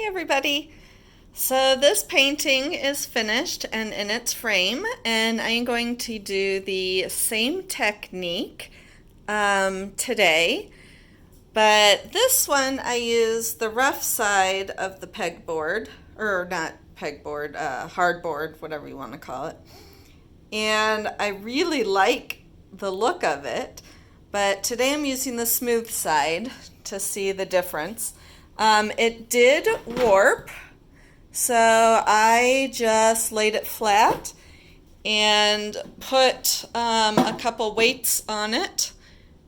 Hey everybody! So this painting is finished and in its frame, and I'm going to do the same technique today, but this one I use the rough side of the pegboard, or not pegboard, hardboard, whatever you want to call it. And I really like the look of it, but today I'm using the smooth side to see the difference. It did warp, so I just laid it flat and put a couple weights on it,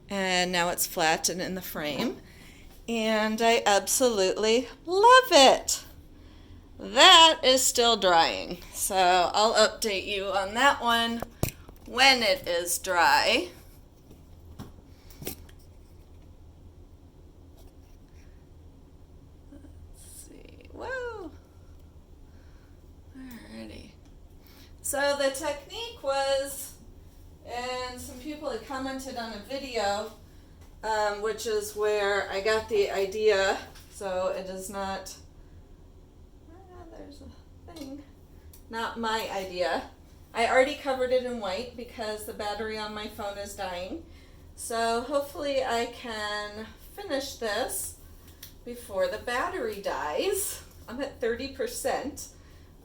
and now it's flat and in the frame, and I absolutely love it. That is still drying, so I'll update you on that one when it is dry. Let's see. Whoa! Alrighty. So the technique was, and some people had commented on a video, which is where I got the idea, so it is not, there's a thing, not my idea. I already covered it in white because the battery on my phone is dying. So hopefully I can finish this before the battery dies. I'm at 30%.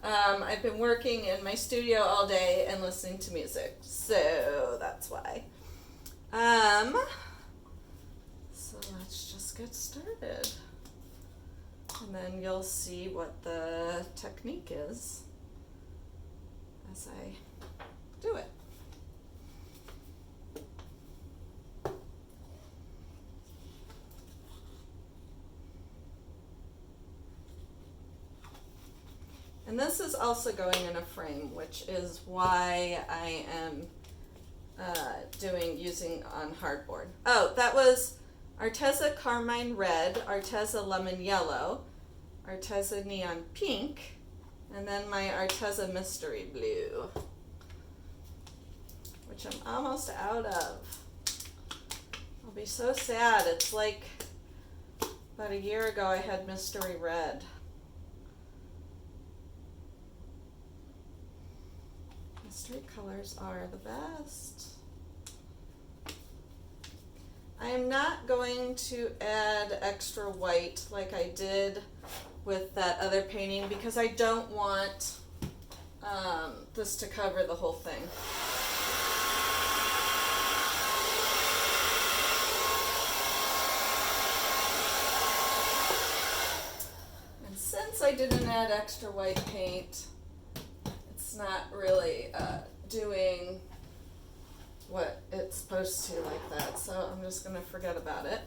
I've been working in my studio all day and listening to music, so that's why. So let's just get started. And then you'll see what the technique is as I do it. And this is also going in a frame, which is why I am using on hardboard. Oh, that was ARTEZA Carmine Red, ARTEZA Lemon Yellow, ARTEZA Neon Pink, and then my ARTEZA Mystery Blue, which I'm almost out of. I'll be so sad. It's like about a year ago I had Mystery Red. Mystery colors are the best. I am not going to add extra white like I did with that other painting because I don't want this to cover the whole thing. And since I didn't add extra white paint, it's not really doing what it's supposed to like that, so I'm just going to forget about it.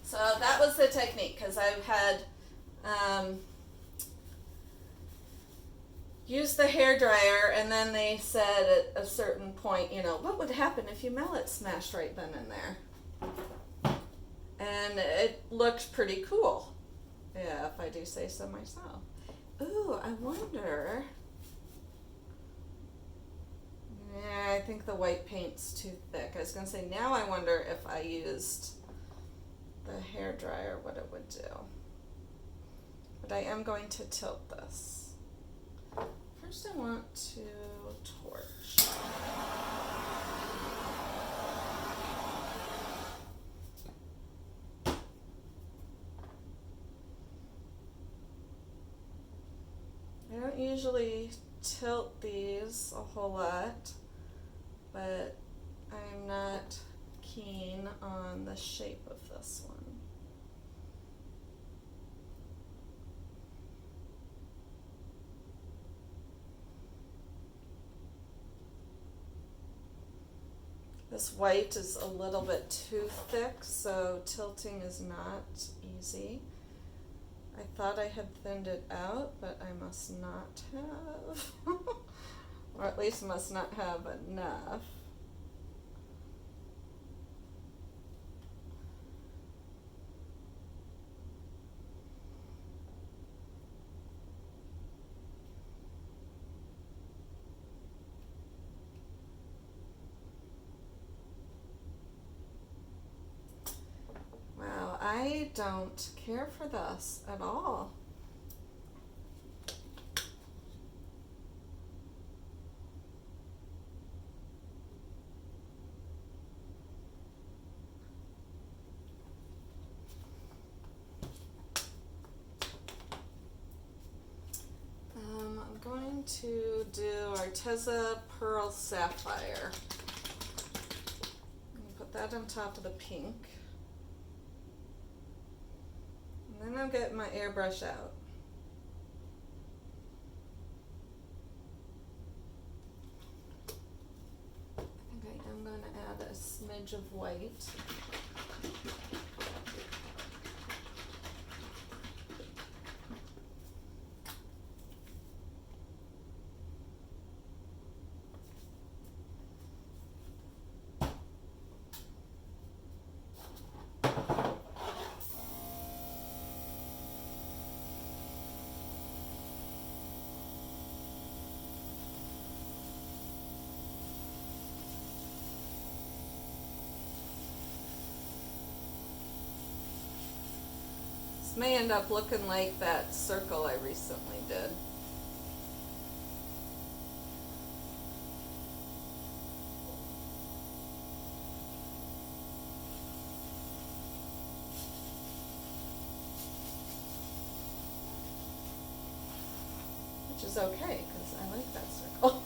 So that was the technique, because I've had used the hairdryer, and then they said at a certain point, you know, what would happen if you mallet smashed right then and there? And it looked pretty cool, yeah, if I do say so myself. Ooh, I wonder. Yeah, I think the white paint's too thick. I was going to say, now I wonder if I used the hairdryer, what it would do. But I am going to tilt this. First I want to torch. I don't usually tilt these a whole lot, but I'm not keen on the shape of this one. This white is a little bit too thick, so tilting is not easy. I thought I had thinned it out, but I must not have. Or at least must not have enough. don't care for this at all. I'm going to do ARTEZA Pearl Sapphire. Put that on top of the pink. And then I'll get my airbrush out. I think I am going to add a smidge of white. May end up looking like that circle I recently did. Which is okay, because I like that circle.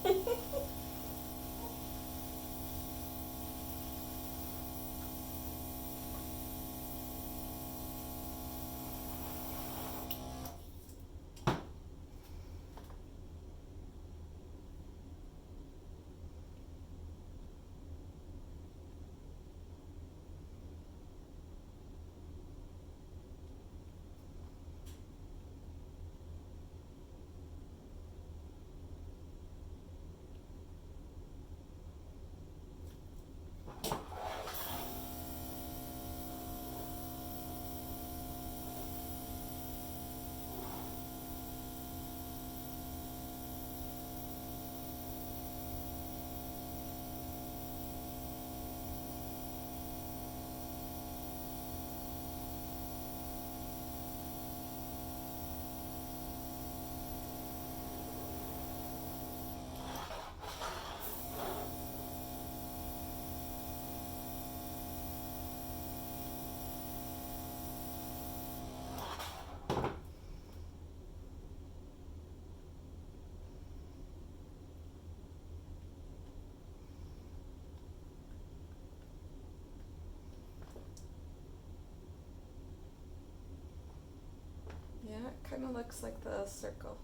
Yeah, it kind of looks like the circle.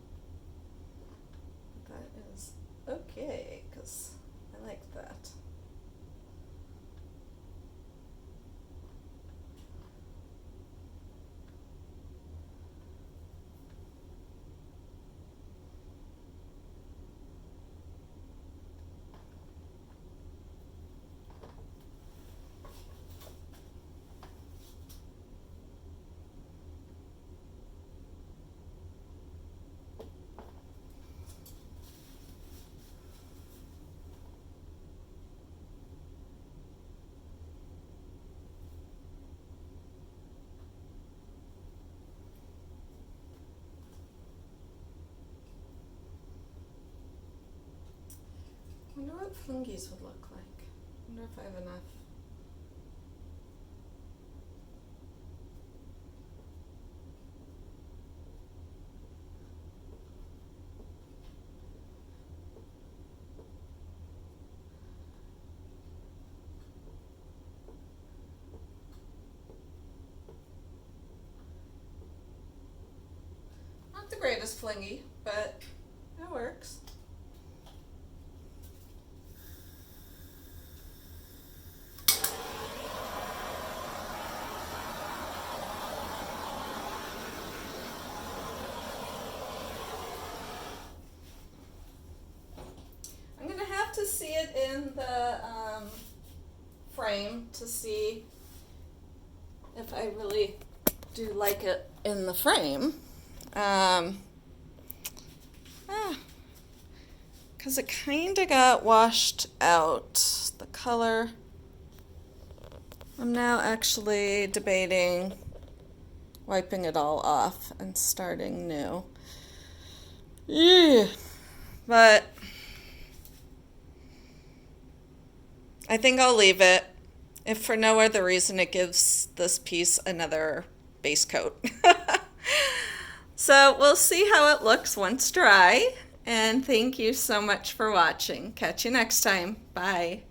That is okay, because I like that. I wonder what fungies would look like. I wonder if I have enough. Not the greatest flingy, but it works. To see it in the frame to see if I really do like it in the frame. Because it kind of got washed out, the color. I'm now actually debating wiping it all off and starting new. Yeah. But I think I'll leave it, if for no other reason it gives this piece another base coat. So we'll see how it looks once dry, and thank you so much for watching. Catch you next time. Bye.